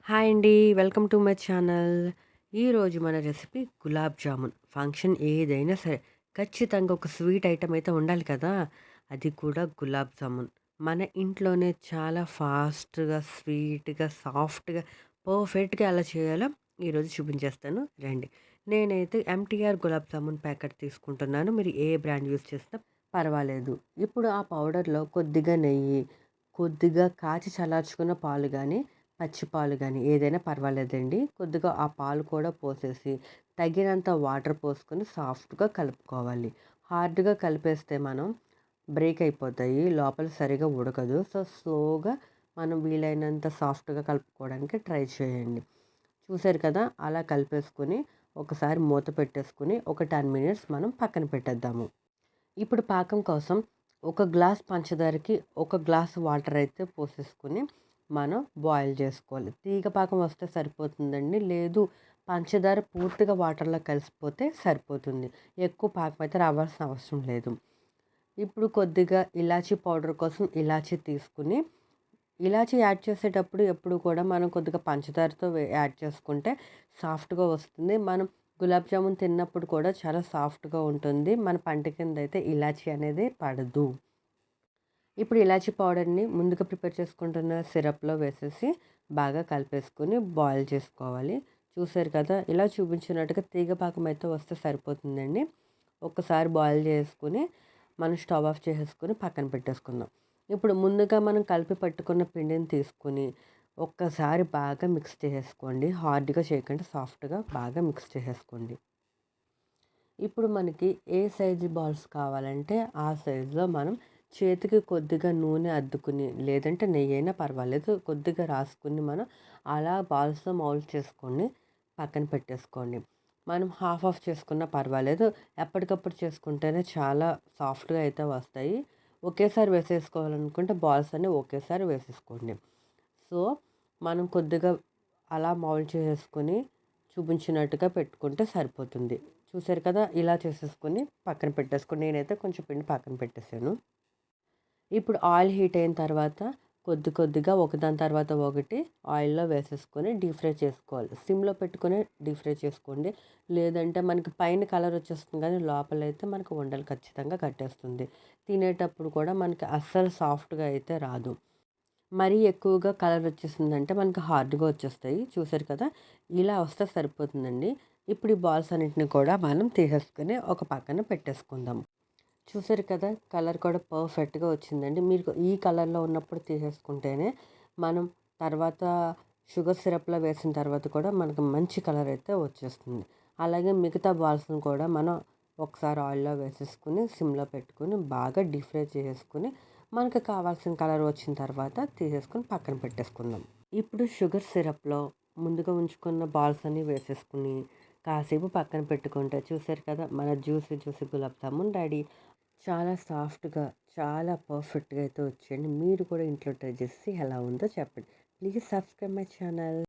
Hi అండి. Welcome to my channel. ఈరోజు మన రెసిపీ గులాబ్ జామున్. ఫంక్షన్ ఏదైనా సరే ఖచ్చితంగా ఒక స్వీట్ ఐటెమ్ అయితే ఉండాలి కదా! అది కూడా గులాబ్ జామున్. మన ఇంట్లోనే చాలా ఫాస్ట్‌గా, స్వీట్‌గా, సాఫ్ట్‌గా, పర్ఫెక్ట్‌గా ఎలా చేయాలో ఈరోజు చూపించేస్తాను రండి. నేనైతే ఎంటీఆర్ గులాబ్ జామున్ ప్యాకెట్ తీసుకుంటున్నాను. మీరు ఏ బ్రాండ్ యూజ్ చేసినా పర్వాలేదు. ఇప్పుడు ఆ పౌడర్‌లో కొద్దిగా నెయ్యి, కొద్దిగా కాచి చల్లార్చుకున్న పాలు గాని, పచ్చి పాలు గాని ఏదైనా పర్వాలేదండి. కొద్దిగా ఆ పాలు కూడా పోసేసి, తగినంత వాటర్ పోసుకొని సాఫ్ట్‌గా కలుపుకోవాలి. హార్డ్‌గా కలిపేస్తే మనం బ్రేక్ అయిపోతాయి. లోపల సరిగ్గా ఉడకదు. సో, స్లోగా మనం వీలైనంత సాఫ్ట్‌గా కలుపుకోవడానికి ట్రై చేయండి. చూసారు కదా! అలా కలిపేసుకొని, ఒకసారి మూత పెట్టేసుకొని, ఒక 10 మినిట్స్ మనం పక్కన పెట్టేద్దాము. ఇప్పుడు పాకం కోసం ఒక గ్లాస్ పంచదారకి ఒక గ్లాస్ వాటర్ అయితే పోసేసుకొని మనం బాయిల్ చేసుకోవాలి. తీగ పాకం వస్తే సరిపోతుందండి. లేదు పంచదార పూర్తిగా వాటర్లో కలిసిపోతే సరిపోతుంది. ఎక్కువ పాకం అయితే రావాల్సిన అవసరం లేదు. ఇప్పుడు కొద్దిగా ఇలాచీ పౌడర్ కోసం ఇలాచీ తీసుకుని ఇలాచీ యాడ్ చేసేటప్పుడు ఎప్పుడు కూడా మనం కొద్దిగా పంచదారతో యాడ్ చేసుకుంటే సాఫ్ట్‌గా వస్తుంది. మనం గులాబ్ జామున్ తిన్నప్పుడు కూడా చాలా సాఫ్ట్‌గా ఉంటుంది. మన పంట కింద అయితే ఇలాచీ అనేది పడదు. ఇప్పుడు ఇలాచీ పౌడర్‌ని ముందుగా ప్రిపేర్ చేసుకుంటున్న సిరప్‌లో వేసేసి బాగా కలిపేసుకొని బాయిల్ చేసుకోవాలి. చూసారు కదా! ఇలా చూపించినట్టుగా తీగ పాకం అయితే వస్తే సరిపోతుందండి. ఒక్కసారి బాయిల్ చేసుకొని మనం స్టవ్ ఆఫ్ చేసేసుకొని పక్కన పెట్టేసుకుందాం. ఇప్పుడు ముందుగా మనం కలిపి పట్టుకున్న పిండిని తీసుకొని ఒక్కసారి బాగా మిక్స్ చేసేసుకోండి. హార్డ్‌గా చేయకండి, సాఫ్ట్‌గా బాగా మిక్స్ చేసేసుకోండి. ఇప్పుడు మనకి ఏ సైజు బాల్స్ కావాలంటే ఆ సైజులో మనం చేతికి కొద్దిగా నూనె అద్దుకుని లేదంటే నెయ్యైనా పర్వాలేదు కొద్దిగా రాసుకుని మనం అలా బాల్స్‌లో మౌల్డ్ చేసుకొని పక్కన పెట్టేసుకోండి. మనం హాఫ్ ఆఫ్ చేసుకున్నా పర్వాలేదు. ఎప్పటికప్పుడు చేసుకుంటేనే చాలా సాఫ్ట్‌గా అయితే వస్తాయి. ఒకేసారి వేసేసుకోవాలనుకుంటే బాల్స్ అన్నీ ఒకేసారి వేసేసుకోండి. సో, మనం కొద్దిగా అలా మౌల్డ్ చేసేసుకొని చూపించినట్టుగా పెట్టుకుంటే సరిపోతుంది. చూసారు కదా! ఇలా చేసేసుకొని పక్కన పెట్టేసుకోండి. నేనైతే కొంచెం పిండి పక్కన పెట్టేసాను. ఇప్పుడు ఆయిల్ హీట్ అయిన తర్వాత కొద్దిగా ఒకదాని తర్వాత ఒకటి ఆయిల్‌లో వేసేసుకొని డీప్ ఫ్రై చేసుకోవాలి. సిమ్‌లో పెట్టుకొని డీప్ ఫ్రై చేసుకోండి. లేదంటే మనకి పైన కలర్ వచ్చేస్తుంది కానీ లోపలైతే మనకు ఉండలు ఖచ్చితంగా కట్టేస్తుంది. తినేటప్పుడు కూడా మనకి అస్సలు సాఫ్ట్‌గా అయితే రాదు. మరీ ఎక్కువగా కలర్ వచ్చేసిందంటే మనకి హార్డ్‌గా వచ్చేస్తాయి. చూసారు కదా! ఇలా వస్తే సరిపోతుందండి. ఇప్పుడు ఈ బాల్స్ అన్నిటిని కూడా మనం తీసేసుకొని ఒక పక్కన పెట్టేసుకుందాం. చూసారు కదా! కలర్ కూడా పర్ఫెక్ట్‌గా వచ్చిందండి. మీరు ఈ కలర్‌లో ఉన్నప్పుడు తీసేసుకుంటేనే మనం తర్వాత షుగర్ సిరప్‌లో వేసిన తర్వాత కూడా మనకు మంచి కలర్ అయితే వచ్చేస్తుంది. అలాగే మిగతా బాల్స్‌ని కూడా మనం ఒకసారి ఆయిల్‌లో వేసేసుకొని సిమ్‌లో పెట్టుకొని బాగా డీప్ ఫ్రై చేసేసుకొని మనకు కావాల్సిన కలర్ వచ్చిన తర్వాత తీసేసుకొని పక్కన పెట్టేసుకుందాం. ఇప్పుడు షుగర్ సిరప్‌లో ముందుగా ఉంచుకున్న బాల్స్ అన్నీ వేసేసుకొని కాసేపు పక్కన పెట్టుకుంటే చూసారు కదా! మన జ్యూసీ గులాబ్ జామున్ రెడీ. చాలా సాఫ్ట్‌గా, చాలా పర్ఫెక్ట్‌గా అయితే వచ్చేయండి. మీరు కూడా ఇంట్లో ట్రై చేసి ఎలా ఉందో చెప్పండి. Please subscribe my channel.